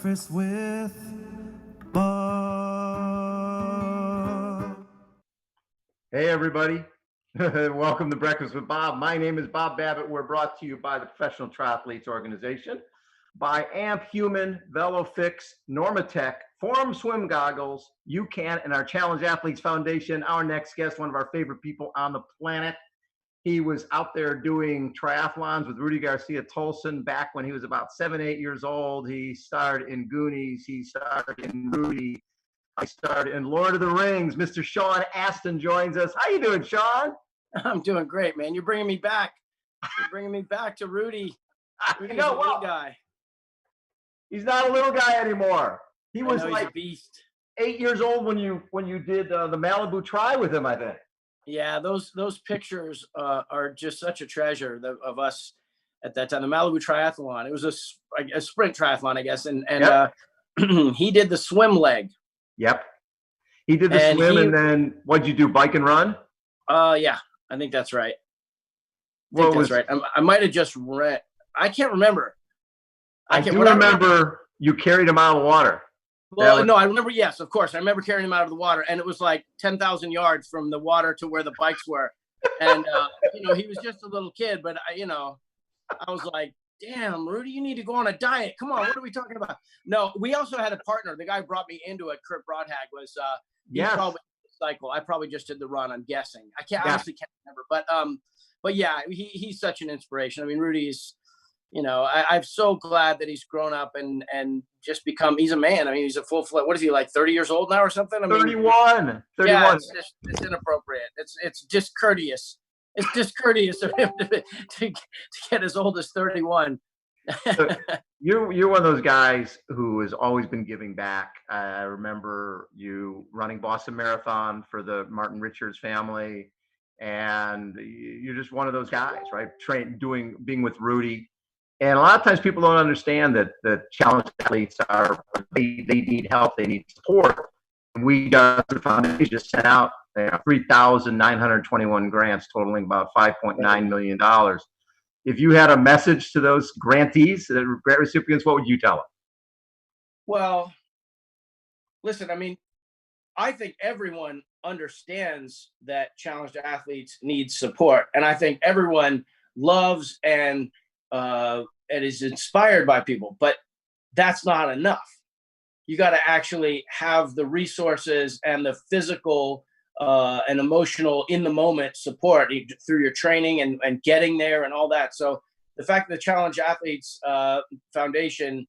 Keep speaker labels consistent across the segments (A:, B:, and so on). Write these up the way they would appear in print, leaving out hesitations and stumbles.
A: Breakfast with Bob.
B: Hey, everybody. Welcome to Breakfast with Bob. My name is Bob Babbitt. We're brought to you by the Professional Triathletes Organization, by Amp Human, VeloFix, Normatec, Forum Swim Goggles, UCAN, and our Challenge Athletes Foundation. Our next guest, one of our favorite people on the planet. He was out there doing triathlons with Rudy Garcia Tolson back when he was about 7, 8 years old. He starred in Goonies. He starred in Rudy. I started in Lord of the Rings. Mr. Sean Astin joins us. How you doing, Sean?
C: I'm doing great, man. You're bringing me back. You're bringing me back to Rudy. Rudy's a little guy.
B: He's not a little guy anymore. He was like
C: a beast.
B: 8 years old when you did the Malibu Tri with him, I think.
C: Yeah, those pictures are just such a treasure of us at that time. The Malibu Triathlon. It was a sprint triathlon, I guess, and
B: Yep.
C: He did the swim leg.
B: Yep. He did the swim, and then what'd you do? Bike and run?
C: Yeah, I think that's right. Right. I might have just read. I can't remember.
B: I do remember you carried him out of the water.
C: Well, no, I remember. Yes, of course. I remember carrying him out of the water, and it was like 10,000 yards from the water to where the bikes were. And, he was just a little kid, but, I was like, damn, Rudy, you need to go on a diet. Come on. What are we talking about? No, we also had a partner. The guy who brought me into it, Kurt Broadhag, was probably cycle. I probably just did the run, I'm guessing. Honestly can't remember. But yeah, he's such an inspiration. I mean, Rudy's, I'm so glad that he's grown up and just become, he's a man. I mean, he's a full-fledged, what is he, like 30 years old now or something? I mean,
B: 31.
C: Yeah, it's inappropriate. It's discourteous. It's discourteous of him to get as old as 31.
B: So you're one of those guys who has always been giving back. I remember you running Boston Marathon for the Martin Richards family, and you're just one of those guys, right? Being with Rudy. And a lot of times people don't understand that the challenge athletes they need help, they need support. We got the foundation just sent out 3,921 grants totaling about $5.9 million. If you had a message to those grantees, the grant recipients, what would you tell them?
C: Well, listen, I mean, I think everyone understands that challenged athletes need support. And I think everyone loves and is inspired by people, but that's not enough. You got to actually have the resources and the physical and emotional in the moment support through your training and getting there and all that. So the fact that the Challenge Athletes Foundation,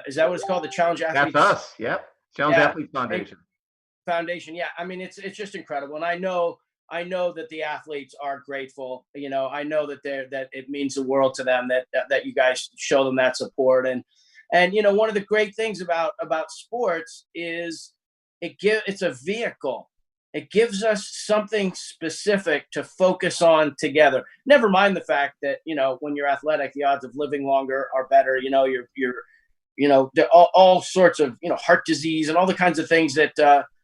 C: is that what it's called? The Challenge Athletes?
B: That's us. Yep. Challenge Athletes Foundation.
C: Yeah. I mean, it's just incredible. And I know that the athletes are grateful. I know that that it means the world to them that you guys show them that support. And one of the great things about sports is it's a vehicle. It gives us something specific to focus on together. Never mind the fact that, when you're athletic, the odds of living longer are better. There are all sorts of, heart disease and all the kinds of things that,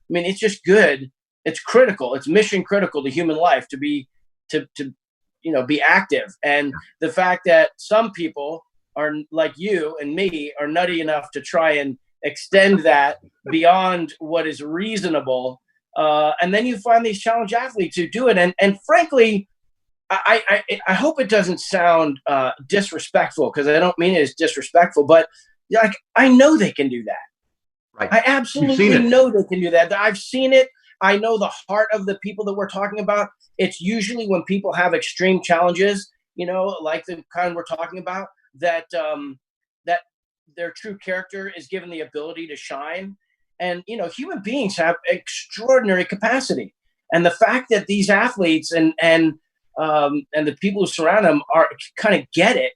C: it's just good. It's critical. It's mission critical to human life to be active. And the fact that some people are like you and me are nutty enough to try and extend that beyond what is reasonable. And then you find these challenge athletes who do it. And frankly, I hope it doesn't sound disrespectful, because I don't mean it as disrespectful, but like, I know they can do that.
B: Right.
C: I absolutely know they can do that. I've seen it. I know the heart of the people that we're talking about. It's usually when people have extreme challenges, like the kind we're talking about, that their true character is given the ability to shine. And, human beings have extraordinary capacity. And the fact that these athletes and the people who surround them kind of get it,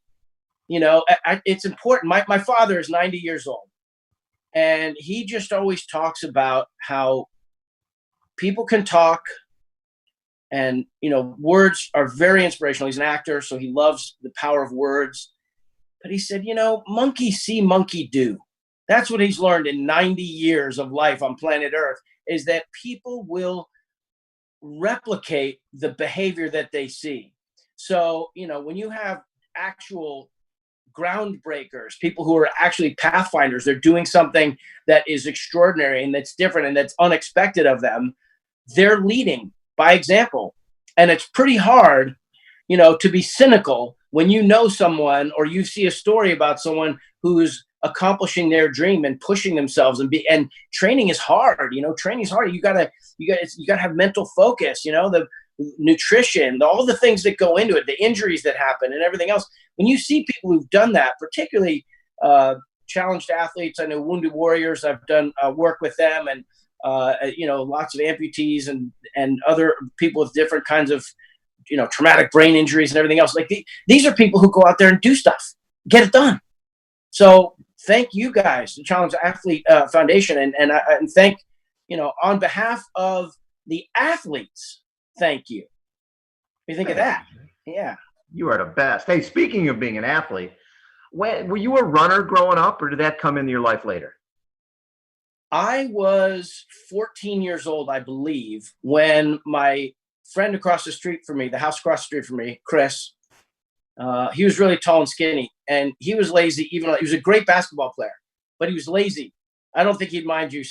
C: it's important. My father is 90 years old, and he just always talks about how people can talk, and, words are very inspirational. He's an actor, so he loves the power of words. But he said, monkey see, monkey do. That's what he's learned in 90 years of life on planet Earth, is that people will replicate the behavior that they see. So, when you have actual groundbreakers, people who are actually pathfinders. They're doing something that is extraordinary and that's different and that's unexpected of them. They're leading by example. And it's pretty hard, to be cynical when you know someone or you see a story about someone who's accomplishing their dream and pushing themselves and training is hard. Training is hard. You gotta have mental focus, the nutrition, all the things that go into it, the injuries that happen and everything else. When you see people who've done that, particularly challenged athletes, I know Wounded Warriors, I've done work with them, and lots of amputees and other people with different kinds of traumatic brain injuries and everything else. Like these are people who go out there and do stuff, get it done. So thank you guys, the Challenge Athlete Foundation, and thank on behalf of the athletes. Thank you. What do you think of that? Yeah.
B: You are the best. Hey, speaking of being an athlete, were you a runner growing up, or did that come into your life later?
C: I was 14 years old, I believe, when my friend across the street from me, the house across the street from me, Chris, he was really tall and skinny, and he was lazy. Even though he was a great basketball player, but he was lazy. I don't think he'd mind me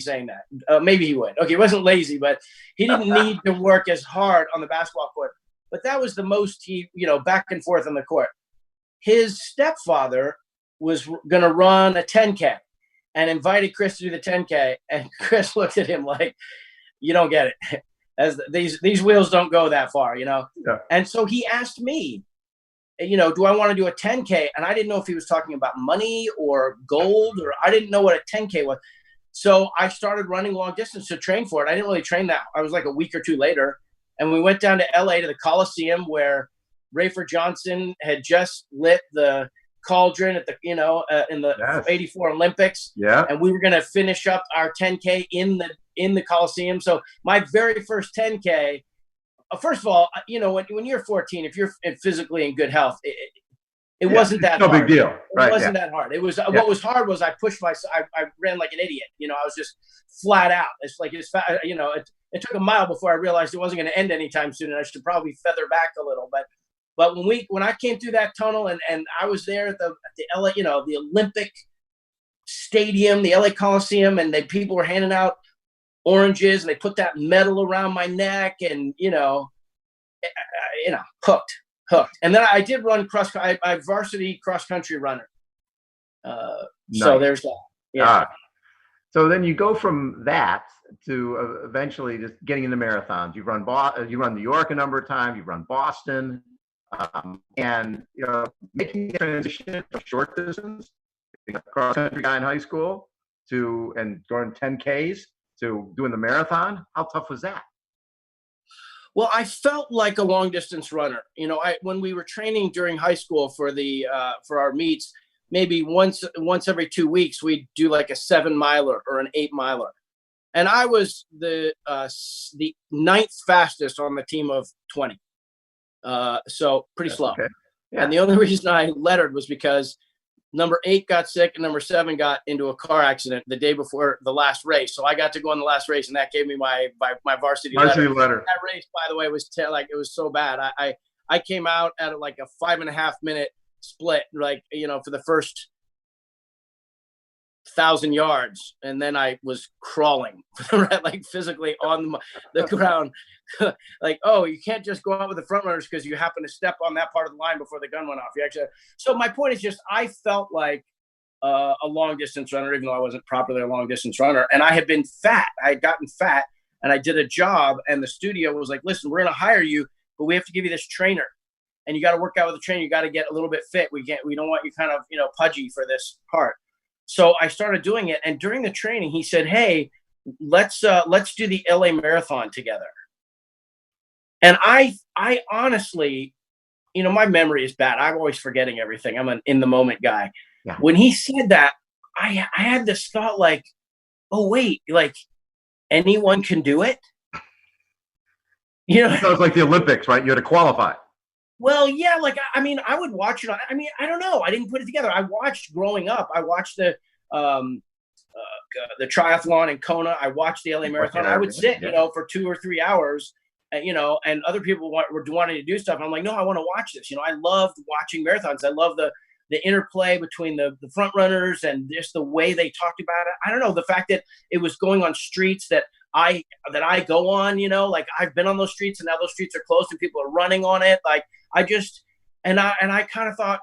C: saying that. Maybe he would. Okay, he wasn't lazy, but he didn't need to work as hard on the basketball court. But that was the most he, back and forth on the court. His stepfather was going to run a 10K and invited Chris to do the 10K. And Chris looked at him like, you don't get it. As these wheels don't go that far, Yeah. And so he asked me, do I want to do a 10K? And I didn't know if he was talking about money or gold, or I didn't know what a 10K was. So I started running long distance to train for it. I didn't really train that. I was like a week or two later. And we went down to LA to the Coliseum where Rayford Johnson had just lit the cauldron at the, in the
B: Yes.
C: 84 Olympics.
B: Yeah.
C: And we were going to finish up our 10K in the Coliseum. So my very first 10K, first of all, when you're 14, if you're physically in good health, it wasn't that hard.
B: No big deal. Right,
C: it wasn't that hard. It was what was hard was I pushed myself. I ran like an idiot. I was just flat out. It's like it took a mile before I realized it wasn't going to end anytime soon, and I should probably feather back a little. But when I came through that tunnel and I was there at the LA, the Olympic Stadium, the LA Coliseum, and people were handing out oranges and they put that medal around my neck and hooked. And then I did run I varsity cross country runner.
B: Nice.
C: So there's that. Yeah.
B: So then you go from that to eventually just getting into marathons. You run New York a number of times. You've run Boston, and making the transition from short distance, being a cross country guy in high school, and going 10Ks to doing the marathon. How tough was that?
C: Well, I felt like a long distance runner. When we were training during high school for our meets, maybe once every 2 weeks, we'd do like a 7-miler or an 8-miler. And I was the 9th fastest on the team of 20. So pretty slow. Okay. Yeah. And the only reason I lettered was because number 8 got sick and number 7 got into a car accident the day before the last race. So I got to go on the last race, and that gave me my varsity letter. That race, by the way, was it was so bad. I came out at like a 5.5 minute split, for the first 1,000 yards, and then I was crawling, physically on the ground. Oh, you can't just go out with the front runners because you happen to step on that part of the line before the gun went off. So my point is just I felt like a long distance runner, even though I wasn't properly a long distance runner, and I had been fat. I had gotten fat, and I did a job, and the studio was like, "Listen, we're going to hire you, but we have to give you this trainer, and you got to work out with the trainer. You got to get a little bit fit. We don't want you kind of pudgy for this part." So I started doing it, and during the training, he said, "Hey, let's do the LA Marathon together." And I honestly, my memory is bad. I'm always forgetting everything. I'm an in the moment guy. Yeah. When he said that, I had this thought like, "Oh wait, anyone can do it."
B: It was like the Olympics, right? You had to qualify.
C: Well, yeah, I would watch it. I don't know. I didn't put it together. I watched growing up. I watched the triathlon in Kona. I watched the LA Marathon. I would sit, for 2 or 3 hours, and other people were wanting to do stuff. I'm like, no, I want to watch this. I loved watching marathons. I love the interplay between the front runners and just the way they talked about it. I don't know, the fact that it was going on streets that I go on, you know, like I've been on those streets and now those streets are closed and people are running on it. Like I just, and I kind of thought,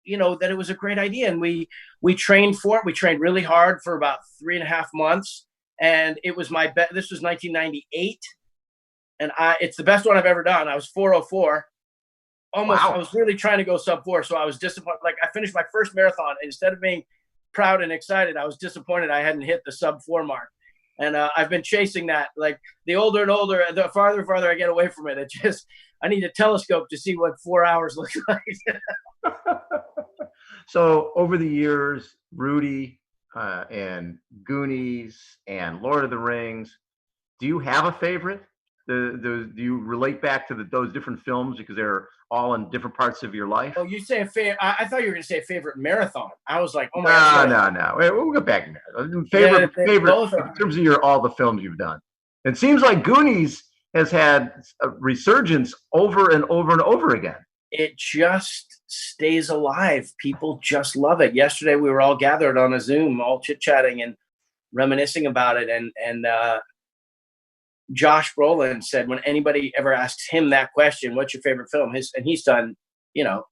C: you know, that it was a great idea. And we trained for it. We trained really hard for about 3.5 months. And it was this was 1998. And it's the best one I've ever done. I was 4:04. Almost, wow. I was really trying to go sub 4. So I was disappointed. Like I finished my first marathon. And instead of being proud and excited, I was disappointed I hadn't hit the sub 4 mark. And I've been chasing that. Like the older and older, the farther and farther I get away from it. I need a telescope to see what 4 hours looks like.
B: So over the years, Rudy and Goonies and Lord of the Rings, do you have a favorite? Do you relate back to those different films because they're all in different parts of your life?
C: Oh, you say a favorite? I thought you were going to say a favorite marathon. I was like, oh my God.
B: No. We'll go back to favorite in terms of all the films you've done. It seems like Goonies has had a resurgence over and over and over again.
C: It just stays alive. People just love it. Yesterday, we were all gathered on a Zoom, all chit-chatting and reminiscing about it. And Josh Brolin said when anybody ever asks him that question, what's your favorite film? And he's done, you know,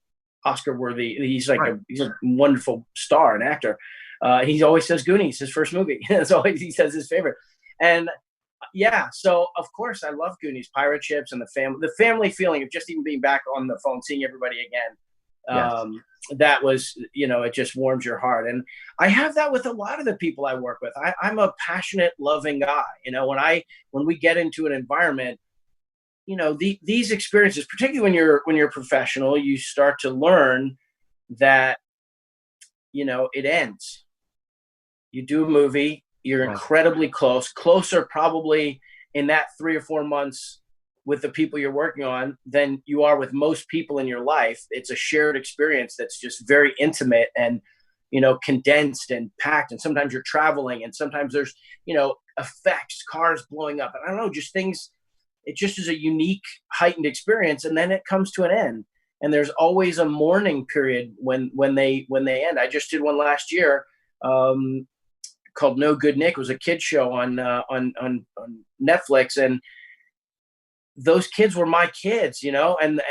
C: Oscar-worthy. He's like he's a wonderful star and actor. He always says Goonies, his first movie. That's always he says his favorite. And yeah, so of course I love Goonies, pirate ships, and the family feeling of just even being back on the phone, seeing everybody again.
B: Yes.
C: That was, you know, it just warms your heart. And I have that with a lot of the people I work with. I'm a passionate, loving guy. You know, when we get into an environment, you know, these experiences, particularly when you're professional, you start to learn that, you know, it ends. You do a movie, you're incredibly closer probably in that 3 or 4 months with the people you're working on than you are with most people in your life. It's a shared experience that's just very intimate and, you know, condensed and packed. And sometimes you're traveling and sometimes there's, you know, effects, cars blowing up. And I don't know, just things, it just is a unique, heightened experience. And then it comes to an end. And there's always a mourning period when they end. I just did one last year called No Good Nick. It was a kid's show on Netflix. And those kids were my kids, you know, and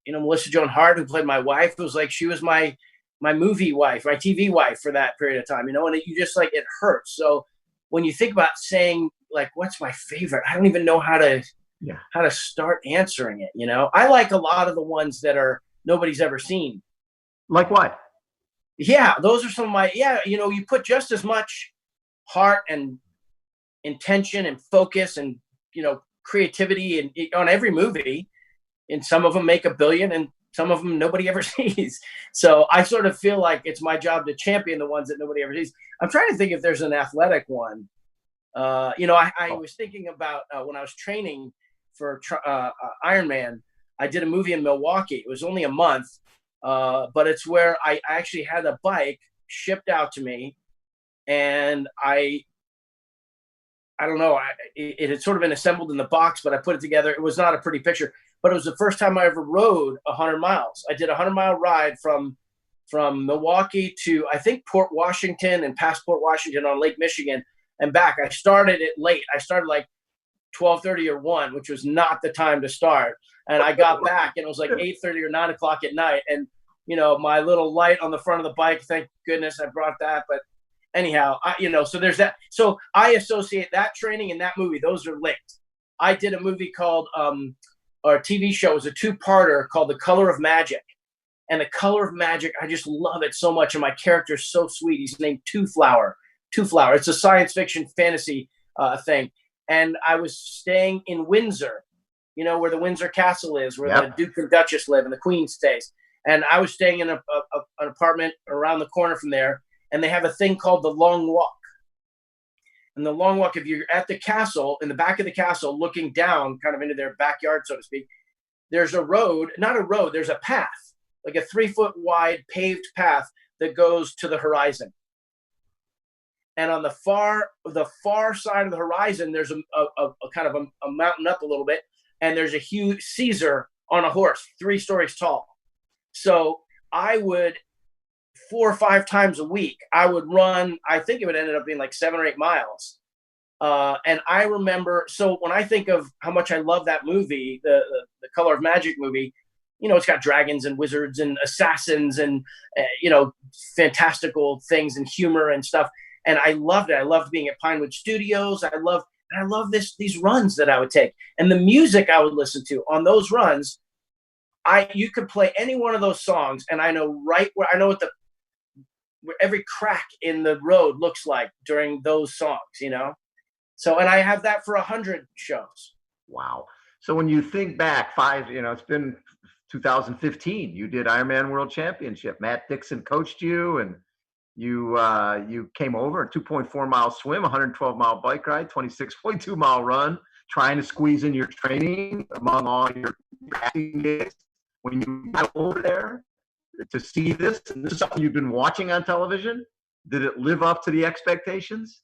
C: you know, Melissa Joan Hart, who played my wife, was like, she was my movie wife, my TV wife for that period of time, you know, and you just like, it hurts. So when you think about saying like, what's my favorite? I don't even know how to start answering it. You know, I like a lot of the ones that nobody's ever seen.
B: Like what?
C: Yeah. Those are some of my, you know, you put just as much heart and intention and focus and, you know, creativity and on every movie, and some of them make $1 billion and some of them nobody ever sees. So I sort of feel like it's my job to champion the ones that nobody ever sees. I'm trying to think if there's an athletic one. You know, I was thinking about when I was training for Ironman, I did a movie in Milwaukee. It was only a month, but it's where I actually had a bike shipped out to me, and I don't know, it had sort of been assembled in the box, but I put it together. It was not a pretty picture, but it was the first time I ever rode 100 miles. I did a 100-mile ride from Milwaukee to, I think, Port Washington and past Port Washington on Lake Michigan and back. I started it late. I started like 12:30 or 1, which was not the time to start. And I got back and it was like 8:30 or 9 o'clock at night. And, you know, my little light on the front of the bike, thank goodness I brought that. But anyhow, you know, so there's that. So I associate that training and that movie. Those are linked. I did a movie called, or a TV show, it was a 2-parter called The Color of Magic. And The Color of Magic, I just love it so much. And my character is so sweet. He's named Two Flower. It's a science fiction fantasy thing. And I was staying in Windsor, you know, where the Windsor Castle is, where the Duke and Duchess live and the Queen stays. And I was staying in an apartment around the corner from there. And they have a thing called the Long Walk. And the Long Walk, if you're at the castle, in the back of the castle, looking down kind of into their backyard, so to speak, there's a road, not a road, there's a path, like a 3-foot wide paved path that goes to the horizon. And on the far side of the horizon, there's a kind of a mountain up a little bit, and there's a huge Caesar on a horse, 3 stories tall. So I would 4 or 5 times a week, I would run, I think it would ended up being like 7 or 8 miles. And I remember, so when I think of how much I love that movie, the Color of Magic movie, you know, it's got dragons and wizards and assassins and, you know, fantastical things and humor and stuff. And I loved it. I loved being at Pinewood Studios. I love these runs that I would take, and the music I would listen to on those runs. You could play any one of those songs, and I know what every crack in the road looks like during those songs, you know? So, and I have that for 100 shows.
B: Wow. So when you think back it's been 2015, you did Ironman World Championship. Matt Dixon coached you, and you came over a 2.4 mile swim, 112 mile bike ride, 26.2 mile run, trying to squeeze in your training among all your acting days. When you got over there to see this, and this is something you've been watching on television, did it live up to the expectations?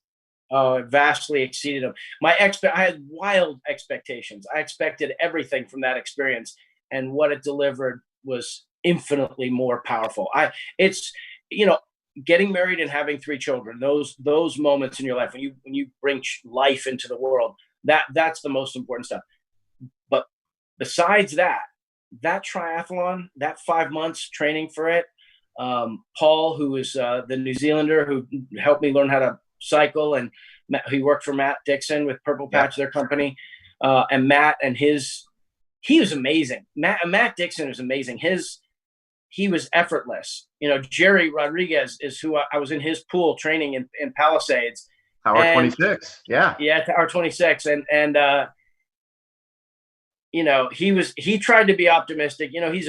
C: Oh, it vastly exceeded them. I had wild expectations. I expected everything from that experience, and what it delivered was infinitely more powerful. It's, you know, getting married and having 3 children, those moments in your life when you bring life into the world, that's the most important stuff. But besides that triathlon, that 5 months training for it, Paul, who is the New Zealander who helped me learn how to cycle, and he worked for Matt Dixon with Purple Patch, their company, and Matt and he was amazing. Matt Dixon was amazing. He was effortless. You know, Jerry Rodriguez is who I was in his pool training in Palisades.
B: Tower 26. Yeah.
C: Yeah, Tower 26. And you know, he tried to be optimistic. You know, he's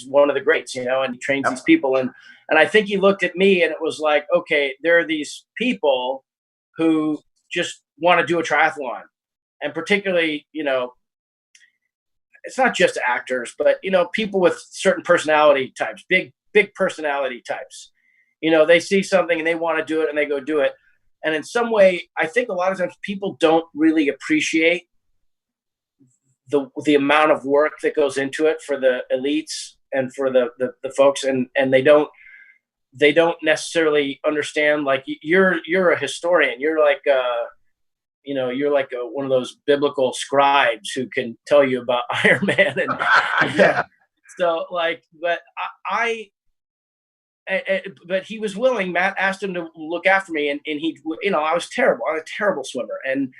C: one of the greats, you know, and he trains these people. And I think he looked at me and it was like, okay, there are these people who just want to do a triathlon. And particularly, you know, it's not just actors, but, you know, people with certain personality types, big personality types. You know, they see something and they want to do it and they go do it. And in some way, I think a lot of times people don't really appreciate the amount of work that goes into it for the elites and for the folks, and they don't necessarily understand, like, you're a historian. You're like you know, you're like one of those biblical scribes who can tell you about Ironman. And
B: yeah.
C: So like, but but he was willing. Matt asked him to look after me, and he, you know, I was terrible. I'm a terrible swimmer, and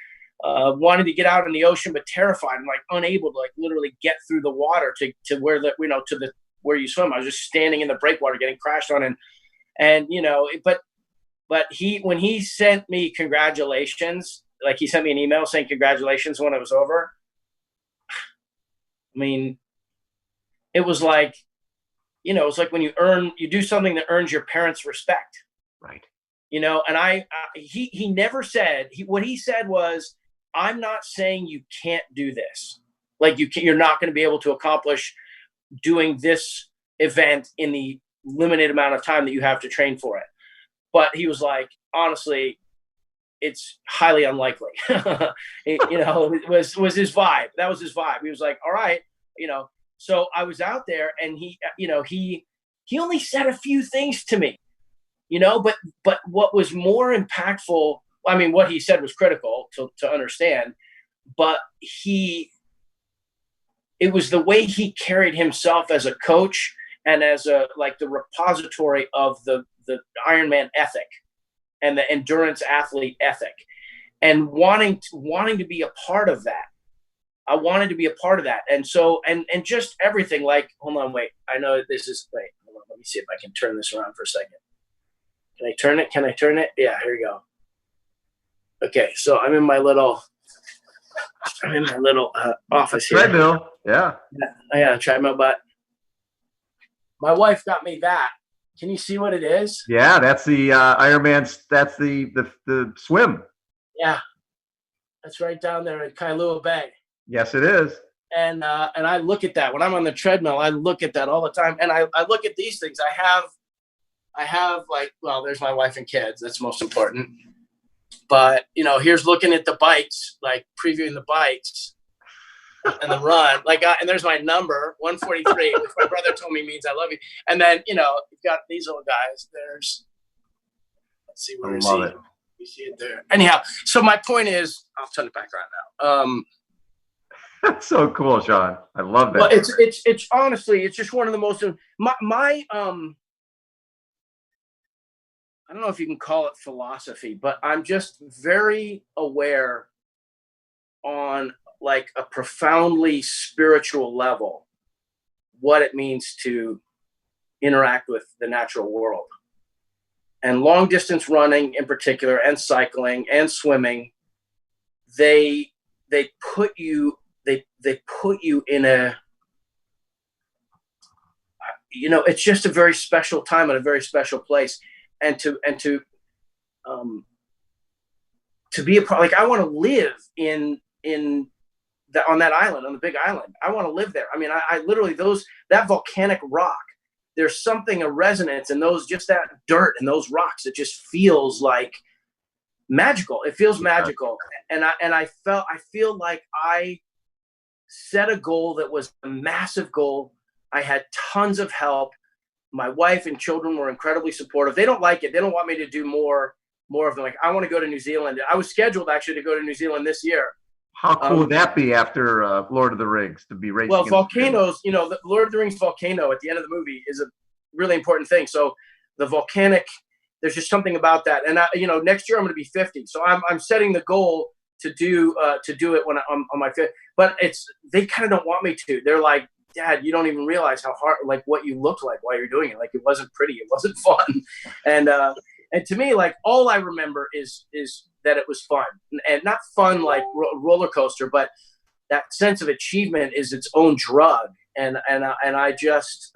C: wanted to get out in the ocean, but terrified and like unable to like literally get through the water to where the, you know, to the where you swim. I was just standing in the breakwater getting crashed on, and you know, but when he sent me congratulations, like he sent me an email saying congratulations when it was over. I mean, it was like, you know, it's like when you do something that earns your parents' respect.
B: Right.
C: You know, and he never said, what he said was, I'm not saying you can't do this. Like you're not going to be able to accomplish doing this event in the limited amount of time that you have to train for it. But he was like, honestly, it's highly unlikely. You know, it was his vibe. That was his vibe. He was like, all right, you know. So I was out there, and he, you know, he only said a few things to me, you know, but what was more impactful, I mean, what he said was critical to understand, but it was the way he carried himself as a coach and as like the repository of the Ironman ethic and the endurance athlete ethic, and wanting to be a part of that. I wanted to be a part of that. And so, and just everything, like, hold on, wait, I know this is, wait, hold on, let me see if I can turn this around for a second. Can I turn it? Yeah, here we go. Okay, so I'm in my little office here.
B: Treadmill, yeah.
C: Yeah, treadmill, but my wife got me that. Can you see what it is?
B: Yeah, that's the Ironman. That's the swim.
C: Yeah, that's right down there in Kailua Bay.
B: Yes, it is.
C: And I look at that when I'm on the treadmill. I look at that all the time, and I look at these things. I have like, well, there's my wife and kids. That's most important. But, you know, here's looking at the bikes, like previewing the bikes. and the run. Like, and there's my number, 143, which my brother told me means I love you. And then, you know, you've got these little guys. Let's see, where is he? You see it there. Anyhow, so my point is, I'll turn it back around now.
B: That's so cool, Sean. I love that.
C: Well, it's honestly, it's just one of the most, my I don't know if you can call it philosophy, but I'm just very aware on like a profoundly spiritual level what it means to interact with the natural world. And long distance running in particular, and cycling and swimming, they put you in a, you know, it's just a very special time and a very special place. And to be a part, like, I want to live on that island, on the big island. I want to live there. I mean, I literally, that volcanic rock, there's something, a resonance in those, just that dirt and those rocks. It just feels like magical. It feels magical. And I feel like I set a goal that was a massive goal. I had tons of help. My wife and children were incredibly supportive. They don't like it. They don't want me to do more of them. Like, I want to go to New Zealand. I was scheduled actually to go to New Zealand this year.
B: How cool would that be after Lord of the Rings, to be racing?
C: Well, volcanoes, you know, the Lord of the Rings volcano at the end of the movie is a really important thing. So the volcanic, there's just something about that. And you know, next year I'm going to be 50. So I'm setting the goal to do it when I'm on my 50. But they kind of don't want me to. They're like, Dad, you don't even realize how hard, like, what you looked like while you're doing it. Like, it wasn't pretty. It wasn't fun. And to me, like, all I remember is that it was fun, and not fun like roller coaster, but that sense of achievement is its own drug. And I just,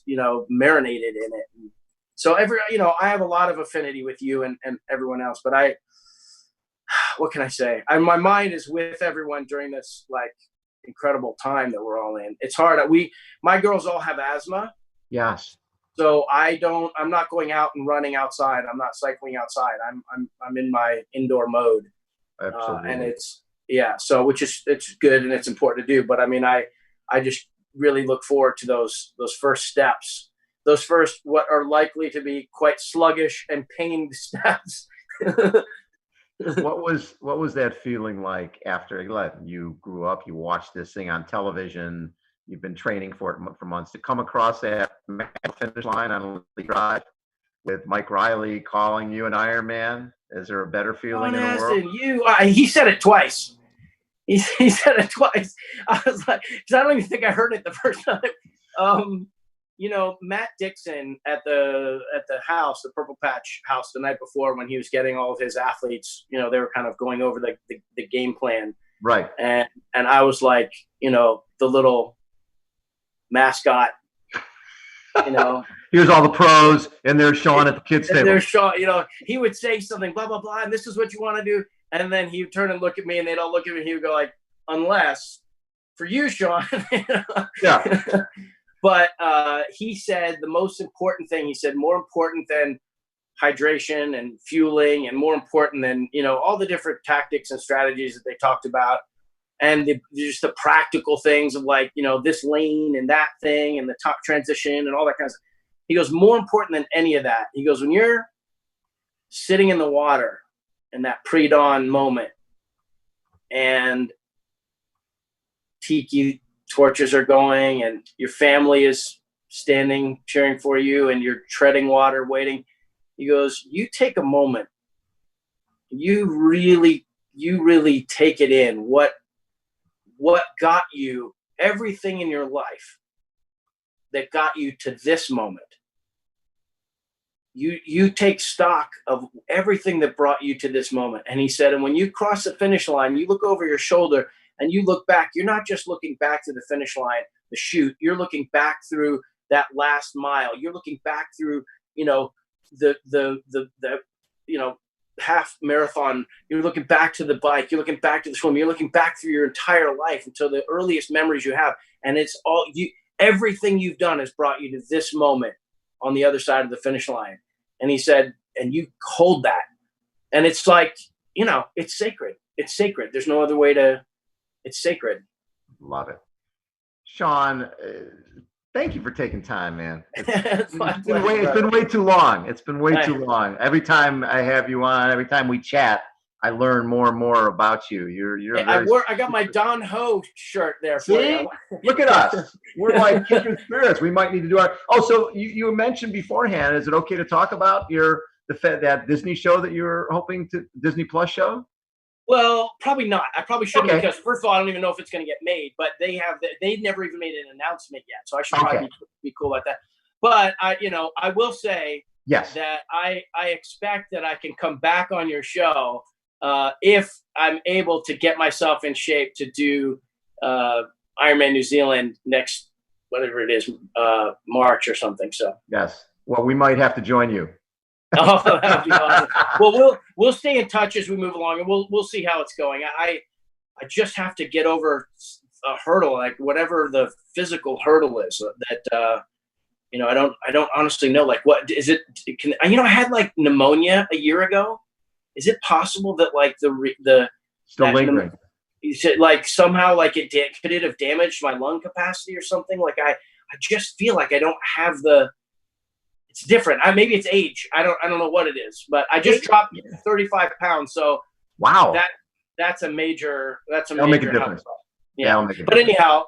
C: you know, marinated in it. So you know, I have a lot of affinity with you and everyone else, but what can I say? My mind is with everyone during this, like, incredible time that we're all in. It's hard. My girls all have asthma.
B: Yes.
C: So I'm not going out and running outside. I'm not cycling outside. I'm in my indoor mode.
B: Absolutely.
C: And so it's good and it's important to do. But I mean, I just really look forward to those first steps, those first, what are likely to be quite sluggish and pained steps.
B: What was that feeling like after you grew up, you watched this thing on television, you've been training for it for months, to come across that finish line on a drive with Mike Riley calling you an Ironman? Is there a better feeling in the world?
C: He said it twice. He said it twice. I was like, because I don't even think I heard it the first time. You know, Matt Dixon at the house, the Purple Patch house, the night before, when he was getting all of his athletes, you know, they were kind of going over the game plan.
B: Right.
C: And I was like, you know, the little mascot, you know.
B: Here's all the pros, and there's Sean at the kids' table.
C: There's Sean, you know, he would say something, blah, blah, blah, and this is what you want to do. And then he would turn and look at me, and they'd all look at me, and he would go like, unless, for you, Sean.
B: Yeah.
C: But he said the most important thing, he said, more important than hydration and fueling, and more important than, you know, all the different tactics and strategies that they talked about, and just the practical things of, like, you know, this lane and that thing and the top transition and all that kind of stuff. He goes, more important than any of that, he goes, when you're sitting in the water in that pre-dawn moment and tiki torches are going and your family is standing cheering for you and you're treading water waiting, he goes, you take a moment, you really take it in, what got you, everything in your life that got you to this moment. You take stock of everything that brought you to this moment. And he said, and when you cross the finish line, you look over your shoulder and you look back. You're not just looking back to the finish line, the chute. You're looking back through that last mile. You're looking back through, you know, the you know, half marathon. You're looking back to the bike. You're looking back to the swim. You're looking back through your entire life until the earliest memories you have. And it's all everything you've done has brought you to this moment on the other side of the finish line. And he said, and you hold that. And it's like, you know, it's sacred. It's sacred. There's no other way to, it's sacred.
B: Love it. Sean, thank you for taking time, man.
C: It's my
B: It's
C: pleasure,
B: been way too long. It's been way
C: Right.
B: too long. Every time I have you on, every time we chat, I learn more and more about you. You're
C: Hey,
B: very.
C: I got my Don Ho shirt there for
B: See,
C: you.
B: look at us. We're like kindred spirits. We might need to do our. Oh, so you mentioned beforehand. Is it okay to talk about that Disney show that you're hoping to Disney Plus show?
C: Well, probably not. I probably shouldn't
B: Okay.
C: because first of all, I don't even know if it's going to get made. But they've never even made an announcement yet, so I should probably be cool about that. But I will say
B: Yes.
C: that I expect that I can come back on your show if I'm able to get myself in shape to do Ironman New Zealand next, whatever it is, March or something. So
B: Yes. Well, we might have to join you.
C: oh, that would be awesome. Well, we'll stay in touch as we move along, and we'll see how it's going. I just have to get over a hurdle, like whatever the physical hurdle is that I don't honestly know. Like, what is it? I had like pneumonia a year ago. Is it possible that like the
B: Still lingering?
C: Like somehow like could it have damaged my lung capacity or something? Like I just feel like I don't have it's different. Maybe it's age. I don't know what it is, but I just dropped 35 pounds. So
B: wow,
C: that's a major
B: That'll make a difference.
C: Yeah. But anyhow,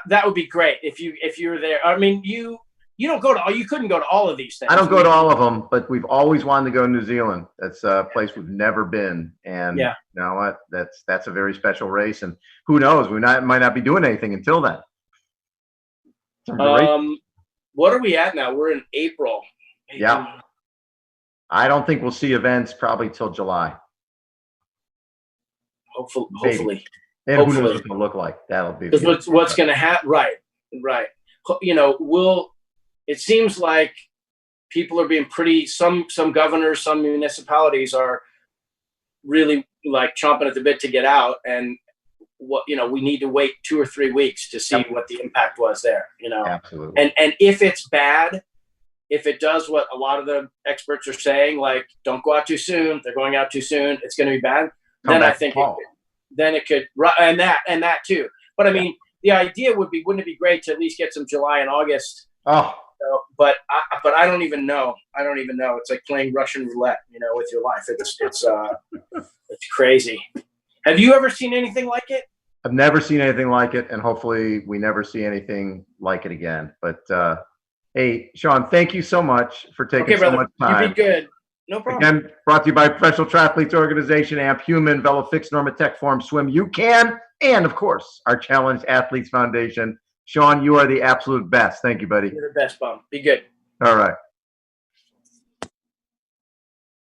C: that would be great if you were there. I mean, you couldn't go to all of these things.
B: I don't go to all of them, but we've always wanted to go to New Zealand. That's a place we've never been, and you know what? That's a very special race, and who knows? Might not be doing anything until then.
C: What are we at now? We're in April.
B: Yeah. I don't think we'll see events probably till July.
C: Hopefully.
B: And who knows what it'll look like? That'll be
C: what's going to happen. Right. It seems like people are being some governors, some municipalities are really like chomping at the bit to get out. And we need to wait 2 or 3 weeks to see what the impact was there,
B: Absolutely.
C: And if it's bad, if it does what a lot of the experts are saying, like don't go out too soon, they're going out too soon, it's going to be bad. Then I think it could, and that too. But I mean, the idea wouldn't it be great to at least get some July and August?
B: Oh,
C: but I don't even know. It's like playing Russian roulette, with your life. It's crazy. Have you ever seen anything like it?
B: I've never seen anything like it, and hopefully we never see anything like it again. But hey, Sean, thank you so much for taking so much time.
C: You be good. No problem.
B: Again, brought to you by Professional Triathletes Organization, AMP Human, VeloFix, Normatec Form, Swim You Can, and of course, our Challenge Athletes Foundation. Sean, you are the absolute best. Thank you, buddy.
C: You're the best, Bum. Be good.
B: All right.